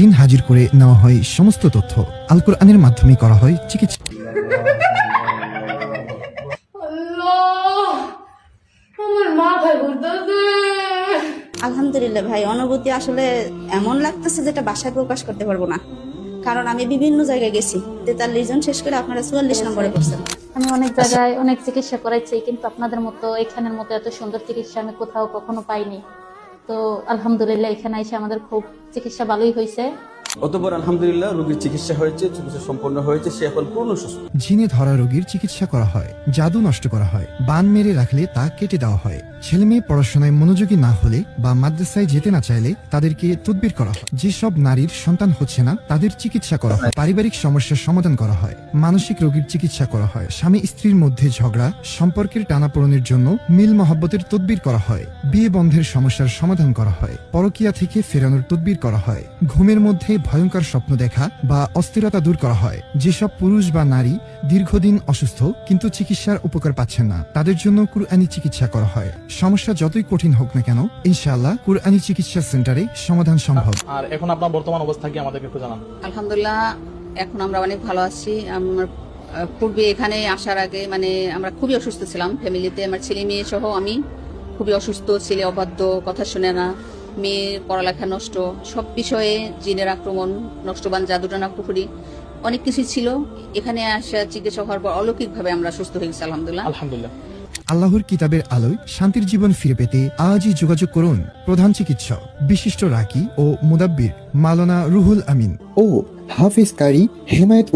জিন হাজির করে নেওয়া হয় সমস্ত তথ্য। আল কোরআনের মাধ্যমে করা হয় চিকিৎসা। আলহামদুলিল্লাহ ভাই, অনুভূতি আসলে এমন লাগতেছে যেটা ভাষায় প্রকাশ করতে পারবো না। কারণ আমি বিভিন্ন জায়গায় গেছি, 43 জন শেষ করে আপনারা 44 নম্বরে পড়ছেন। আমি অনেক জায়গায় অনেক চিকিৎসা করাইছি, কিন্তু আপনাদের মতো এখানের মতো এত সুন্দর চিকিৎসা আমি কোথাও কখনো পাইনি। তো আলহামদুলিল্লাহ এখানে এসে আমাদের খুব চিকিৎসা ভালোই হয়েছে। অতঃপর আলহামদুলিল্লাহ রোগীর চিকিৎসা হয়েছে, চিকিৎসা সম্পন্ন হয়েছে, সে এখন পূর্ণ সুস্থ। জিনে ধরা রোগীর চিকিৎসা করা হয়, জাদু নষ্ট করা হয়, বান মেরে রাখলে তা কেটে দেওয়া হয়, ছেলে মেয়ে পড়াশোনায় মনোযোগী না হলে বা মাদ্রাসায় যেতে না চাইলে তাদেরকে তদবির করা হয়। যেসব নারীর সন্তান হচ্ছে না তাদের চিকিৎসা করা হয়, পারিবারিক সমস্যার সমাধান করা হয়, মানসিক রোগীর চিকিৎসা করা হয়, স্বামী স্ত্রীর মধ্যে ঝগড়া সম্পর্কের টানাপোড়েনের জন্য মিল মহব্বতের তদবির করা হয়, বিয়ে বন্ধের সমস্যার সমাধান করা হয়, পরকীয়া থেকে ফেরানোর তদবির করা হয়, ঘুমের মধ্যে ভয়ঙ্কর স্বপ্ন দেখা বা অস্থিরতা দূর করা হয়। যেসব পুরুষ বা নারী দীর্ঘদিন অসুস্থ কিন্তু চিকিৎসার উপকার পাচ্ছেন না তাদের জন্য কুরআনী চিকিৎসা করা হয়। সমস্যা যতই কঠিন হোক না কেন ইনশাআল্লাহ কুরআনী চিকিৎসা সেন্টারে সমাধান সম্ভব। আর এখন আপনার বর্তমান অবস্থা কি আমাদেরকে একটু জানান। আলহামদুলিল্লাহ এখন আমরা অনেক ভালো আছি। আমার পূর্বে এখানে আসার আগে আমরা খুবই অসুস্থ ছিলাম ফ্যামিলিতে, আমার ছেলে মেয়ে সহ আমি খুবই অসুস্থ। ছেলে অবাধ্য, কথা শুনে না, মেয়ের পড়ালেখা নষ্ট, সব বিষয়ে জিনের আক্রমণ, নষ্টবান জাদুটানা কুফুরি অনেক কিছু ছিল। এখানে আসা চিকিৎসা হওয়ার পর অলৌকিকভাবে আমরা সুস্থ হয়ে গেছি আলহামদুলিল্লাহ। আলহামদুলিল্লাহ। আল্লাহর কিতাবের আলোয় শান্তির জীবন ফিরে পেতে আজই যোগাযোগ করুন প্রধান চিকিৎসক বিশিষ্ট রাকি ও মুদাব্বির মাওলানা রুহুল আমিন ও হাফিজ কারি হেমায়েত